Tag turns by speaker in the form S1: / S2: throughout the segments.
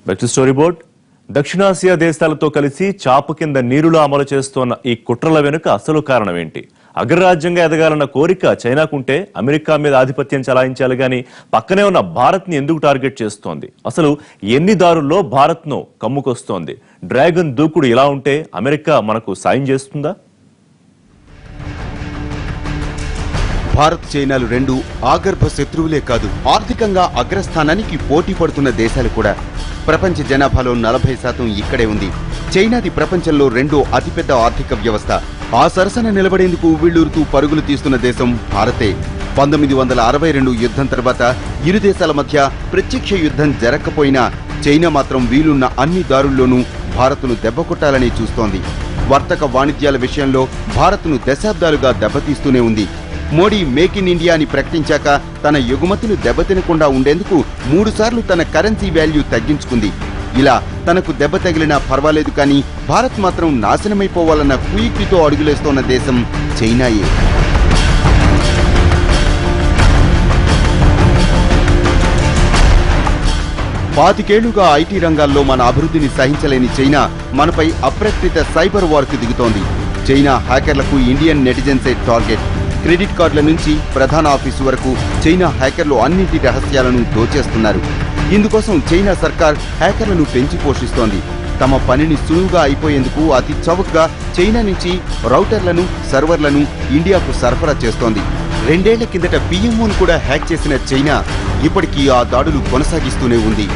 S1: Back to story board. దక్షిణాసియా దేశాలతో కలిసి చాపు కింద నీరులా అమలు చేస్తోన్న ఈ కుట్రల వెనుక అసలు కారణం ఏంటి? అగ్రరాజ్యంగా ఎదగాలన్న కోరిక చైనాకుంటే అమెరికా మీద ఆధిపత్యం చలాయించాలి గాని పక్కనే ఉన్న భారత్ ని ఎందుకు టార్గెట్ చేస్తోంది? అసలు ఎన్ని దారుల్లో భారత్ ను కమ్ముకొస్తోంది? డ్రాగన్ దూకుడు ఇలా ఉంటే అమెరికా మనకు సాయం చేస్తుందా?
S2: భారత్ చైనాలు రెండు ఆగర్భ శత్రువులే కాదు, ఆర్థికంగా అగ్రస్థానానికి పోటీ పడుతున్న దేశాలు కూడా. ప్రపంచ జనాభాలో 40% ఇక్కడే ఉంది. చైనాది ప్రపంచంలో రెండో అతిపెద్ద ఆర్థిక వ్యవస్థ. ఆ సరసన నిలబడేందుకు ఉవ్విళ్లూరుతూ పరుగులు తీస్తున్న దేశం భారతే. 1962 యుద్ధం తర్వాత ఇరు దేశాల మధ్య ప్రత్యక్ష యుద్ధం జరగకపోయినా చైనా మాత్రం వీలున్న అన్ని దారుల్లోనూ భారత్ను దెబ్బకొట్టాలని చూస్తోంది. వర్తక వాణిజ్యాల విషయంలో భారత్ను దశాబ్దాలుగా దెబ్బతీస్తూనే ఉంది. మోడీ మేక్ ఇన్ ఇండియా అని ప్రకటించాక తన ఎగుమతులు దెబ్బతినకుండా ఉండేందుకు 3 సార్లు తన కరెన్సీ వాల్యూ తగ్గించుకుంది. ఇలా తనకు దెబ్బ తగిలినా పర్వాలేదు, కానీ భారత్ మాత్రం నాశనమైపోవాలన్న కుయుక్తితో అడుగులేస్తోన్న దేశం చైనాయే. పాతికేళ్లుగా ఐటీ రంగాల్లో మన అభివృద్ధిని సహించలేని చైనా మనపై అప్రకటిత సైబర్ వార్కు దిగుతోంది. చైనా హ్యాకర్లకు ఇండియన్ నెటిజన్సే టార్గెట్. క్రెడిట్ కార్డుల నుంచి ప్రధాన ఆఫీసు వరకు చైనా హ్యాకర్లు అన్నింటి రహస్యాలను దోచేస్తున్నారు. ఇందుకోసం చైనా సర్కార్ హ్యాకర్లను పెంచి పోషిస్తోంది. తమ పనిని సులువుగా అయిపోయేందుకు అతి చౌకగా చైనా నుంచి రౌటర్లను, సర్వర్లను ఇండియాకు సరఫరా చేస్తోంది. 2 ఏళ్ల కిందట పిఎంఓను కూడా హ్యాక్ చేసిన చైనా ఇప్పటికీ ఆ దాడులు కొనసాగిస్తూనే ఉంది.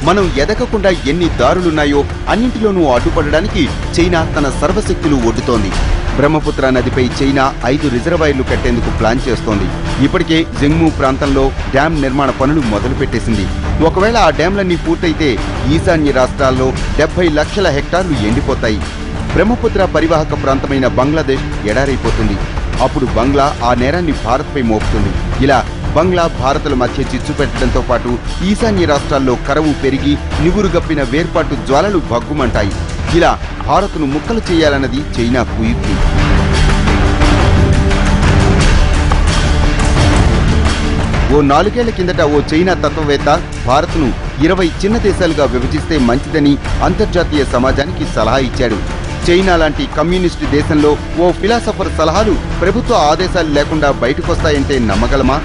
S2: మనం ఎదగకుండా ఎన్ని దారులున్నాయో అన్నింటిలోనూ అడ్డుపడడానికి చైనా తన సర్వశక్తులు ఒడ్డుతోంది. బ్రహ్మపుత్ర నదిపై చైనా 5 రిజర్వాయర్లు కట్టేందుకు ప్లాన్ చేస్తోంది. ఇప్పటికే జెంగ్మూ ప్రాంతంలో డ్యాం నిర్మాణ పనులు మొదలుపెట్టేసింది. ఒకవేళ ఆ డ్యాంలన్నీ పూర్తయితే ఈశాన్య రాష్ట్రాల్లో 70 లక్షల హెక్టార్లు ఎండిపోతాయి. బ్రహ్మపుత్ర పరివాహక ప్రాంతమైన బంగ్లాదేశ్ ఎడారైపోతుంది. అప్పుడు బంగ్లా ఆ నేరాన్ని భారత్పై మోపుతుంది. ఇలా బంగ్లా భారత్ల మధ్య చిచ్చు పెట్టడంతో పాటు ఈశాన్య రాష్ట్రాల్లో కరవు పెరిగి నివురుగప్పిన వేర్పాటు జ్వాలలు భగ్గుమంటాయి. ఇలా భారత్ను ముక్కలు చేయాలన్నది చైనా కుయుక్తి. ఓ 4 ఏళ్ల కిందట ఓ చైనా తత్వవేత్త భారత్ను 20 చిన్న దేశాలుగా విభజిస్తే మంచిదని అంతర్జాతీయ సమాజానికి సలహా ఇచ్చాడు. చైనా లాంటి కమ్యూనిస్టు దేశంలో ఓ ఫిలాసఫర్ సలహాలు ప్రభుత్వ ఆదేశాలు లేకుండా బయటకొస్తాయంటే నమ్మగలమా?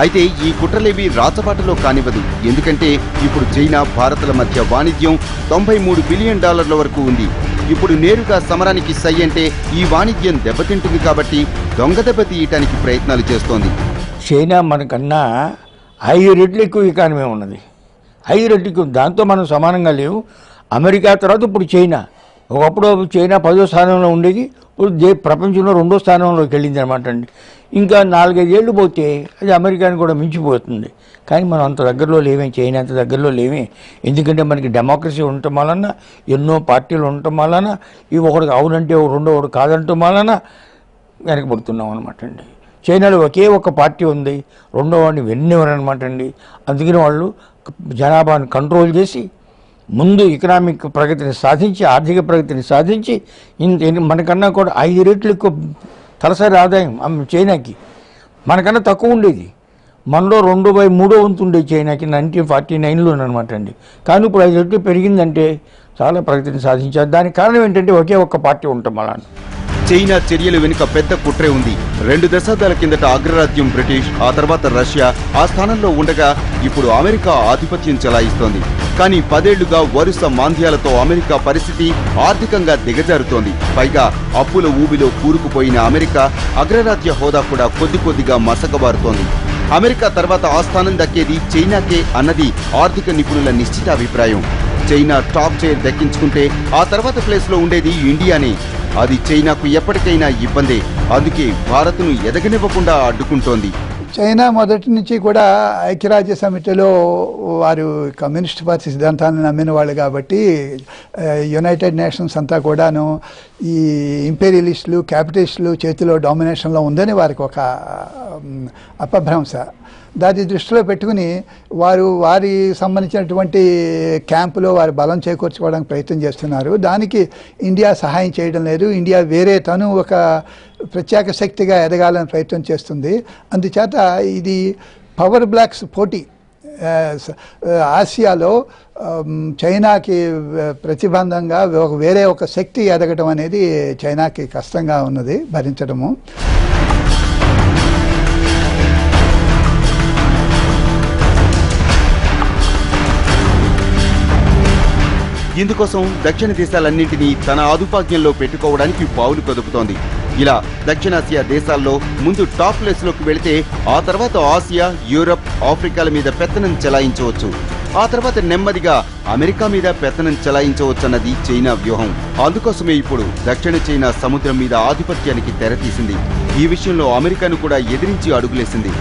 S2: అయితే ఈ కుట్రలేవి రాచబాటలో కానివ్వదు. ఎందుకంటే ఇప్పుడు చైనా భారత్ల మధ్య వాణిజ్యం $93 బిలియన్ వరకు ఉంది. ఇప్పుడు నేరుగా సమరానికి సై అంటే ఈ వాణిజ్యం దెబ్బతింటుంది. కాబట్టి దొంగ దెబ్బ తీయటానికి ప్రయత్నాలు చేస్తోంది.
S3: చైనా మనకన్నా 5 రెట్లు ఎక్కువ ఎకానమీ ఉన్నది. 5 రెట్లు ఎక్కువ. దాంతో మనం సమానంగా లేవు. అమెరికా తర్వాత ఇప్పుడు చైనా. ఒకప్పుడు చైనా 10వ స్థానంలో ఉండేది, ఇప్పుడు ప్రపంచంలో 2వ స్థానంలోకి వెళ్ళింది అనమాట అండి. ఇంకా 4-5 ఏళ్ళు పోతే అది అమెరికాని కూడా మించిపోతుంది. కానీ మనం అంత దగ్గరలో లేమే, చైనా అంత దగ్గరలో లేమే. ఎందుకంటే మనకి డెమోక్రసీ ఉండటం వలన, ఎన్నో పార్టీలు ఉండటం వలన, ఈ ఒకటి అవునంటే రెండో ఒకటి కాదంటం వలన వెనకబడుతున్నాం అనమాట అండి. చైనాలో ఒకే ఒక పార్టీ ఉంది, రెండో వాడిని వెన్నెవరనమాట అండి. అందుకని వాళ్ళు జనాభాను కంట్రోల్ చేసి ముందు ఎకనామిక్ ప్రగతిని సాధించి, ఆర్థిక ప్రగతిని సాధించి, మనకన్నా కూడా 5 రెట్లు ఎక్కువ తలసరి ఆదాయం చైనాకి. మనకన్నా తక్కువ ఉండేది. మనలో 2/3 వంతు ఉండేది చైనాకి 1949లో అనమాట అండి. కానీ ఇప్పుడు 5 రెట్లు పెరిగిందంటే చాలా ప్రగతిని సాధించారు. దానికి కారణం ఏంటంటే ఒకే ఒక్క పార్టీ ఉంటాం అలా.
S2: చైనా చర్యల వెనుక పెద్ద కుట్రే ఉంది. 2 దశాబ్దాల కిందట అగ్రరాజ్యం బ్రిటిష్, ఆ తర్వాత రష్యా ఆ స్థానంలో ఉండగా ఇప్పుడు అమెరికా ఆధిపత్యం చెలాయిస్తోంది. కానీ 10 ఏళ్లుగా వరుస మాంద్యాలతో అమెరికా పరిస్థితి ఆర్థికంగా దిగజారుతోంది. పైగా అప్పుల ఊబిలో కూరుకుపోయిన అమెరికా అగ్రరాజ్య హోదా కూడా కొద్ది కొద్దిగా మసకబారుతోంది. అమెరికా తర్వాత ఆ స్థానం దక్కేది చైనాకే అన్నది ఆర్థిక నిపుణుల నిశ్చితాభిప్రాయం. చైనా టాప్ చైర్ దక్కించుకుంటే ఆ తర్వాత ప్లేస్లో ఉండేది ఇండియానే. అది చైనాకు ఎప్పటికైనా ఇబ్బందే. అందుకే భారత్ను ఎదగనివ్వకుండా అడ్డుకుంటోంది.
S4: చైనా మొదటి నుంచి కూడా ఐక్యరాజ్య సమితిలో వారు కమ్యూనిస్ట్ పార్టీ సిద్ధాంతాలను నమ్మిన వాళ్ళు కాబట్టి యునైటెడ్ నేషన్స్ అంతా కూడాను ఈ ఇంపీరియలిస్టులు, క్యాపిటలిస్టులు చేతిలో డామినేషన్లో ఉందని వారికి ఒక అపభ్రంశ. దాన్ని దృష్టిలో పెట్టుకుని వారి సంబంధించినటువంటి క్యాంపులో వారు బలం చేకూర్చుకోవడానికి ప్రయత్నం చేస్తున్నారు. దానికి ఇండియా సహాయం చేయడం లేదు. ఇండియా తను ఒక ప్రత్యేక శక్తిగా ఎదగాలని ప్రయత్నం చేస్తుంది. అందుచేత ఇది పవర్ బ్లాక్స్ పోటీ. ఆసియాలో చైనాకి ప్రతిబంధంగా వేరే ఒక శక్తి ఎదగడం అనేది చైనాకి కష్టంగా ఉన్నది భరించడము.
S2: ఇందుకోసం దక్షిణ దేశాలన్నింటినీ తన ఆదుపాజ్ఞంలో పెట్టుకోవడానికి పావులు కదుపుతోంది. ఇలా దక్షిణాసియా దేశాల్లో ముందు టాప్ ప్లేస్లోకి వెళితే ఆ తర్వాత ఆసియా, యూరప్, ఆఫ్రికాల మీద పెత్తనం చెలాయించవచ్చు. ఆ తర్వాత నెమ్మదిగా అమెరికా మీద పెత్తనం చెలాయించవచ్చన్నది చైనా వ్యూహం. అందుకోసమే ఇప్పుడు దక్షిణ చైనా సముద్రం మీద ఆధిపత్యానికి తెరతీసింది. ఈ విషయంలో అమెరికాను కూడా ఎదిరించి అడుగులేసింది.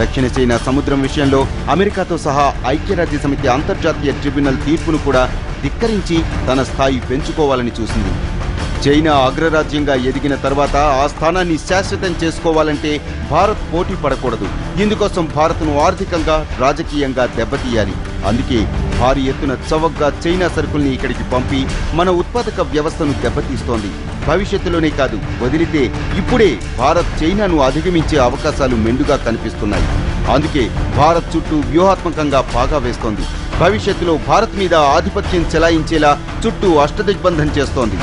S2: దక్షిణ చైనా సముద్రం విషయంలో అమెరికాతో సహా ఐక్యరాజ్య సమితి అంతర్జాతీయ ట్రిబ్యునల్ తీర్పును కూడా ధిక్కరించి తన స్థాయి పెంచుకోవాలని చూసింది. చైనా అగ్రరాజ్యంగా ఎదిగిన తర్వాత ఆ స్థానాన్ని శాశ్వతం చేసుకోవాలంటే భారత్ పోటీ పడకూడదు. ఇందుకోసం భారత్ను ఆర్థికంగా, రాజకీయంగా దెబ్బతీయాలి. అందుకే భారీ ఎత్తున చవకగా చైనా సరుకుల్ని ఇక్కడికి పంపి మన ఉత్పాదక వ్యవస్థను దెబ్బతీస్తోంది. భవిష్యత్తులోనే కాదు, వదిలితే ఇప్పుడే భారత్ చైనాను అధిగమించే అవకాశాలు మెండుగా కనిపిస్తున్నాయి. అందుకే భారత్ చుట్టూ వ్యూహాత్మకంగా పాగా వేస్తోంది. భవిష్యత్తులో భారత్ మీద ఆధిపత్యం చెలాయించేలా చుట్టూ అష్టదిగ్బంధం చేస్తోంది.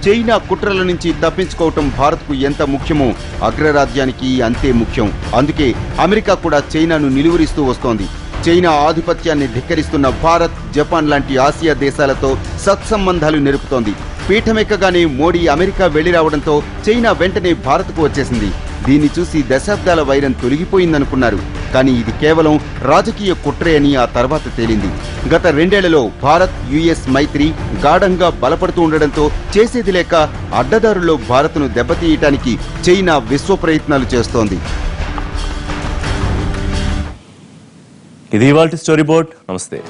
S2: చైనా కుట్రల నుంచి తప్పించుకోవటం భారత్కు ఎంత ముఖ్యమో అగ్రరాజ్యానికి అంతే ముఖ్యం. అందుకే అమెరికా కూడా చైనాను నిలువరిస్తూ వస్తోంది. చైనా ఆధిపత్యాన్ని ధిక్కరిస్తున్న భారత్, జపాన్ లాంటి ఆసియా దేశాలతో సత్సంబంధాలు నెరుపుతోంది. పీఠమెక్కగానే మోడీ అమెరికా వెళ్లి రావడంతో చైనా వెంటనే భారత్కు వచ్చేసింది. దీన్ని చూసి దశాబ్దాల వైరం తొలగిపోయిందనుకున్నారు. కానీ ఇది కేవలం రాజకీయ కుట్రే అని ఆ తర్వాత తేలింది. గత 2 ఏళ్లలో భారత్, యుఎస్ మైత్రి గాఢంగా బలపడుతూ ఉండడంతో చేసేది లేక అడ్డదారుల్లో భారత్ను దెబ్బతీయటానికి చైనా విశ్వ ప్రయత్నాలు చేస్తోంది.
S1: ఇది ఇవాల్టి స్టోరీ బోర్డ్. నమస్తే.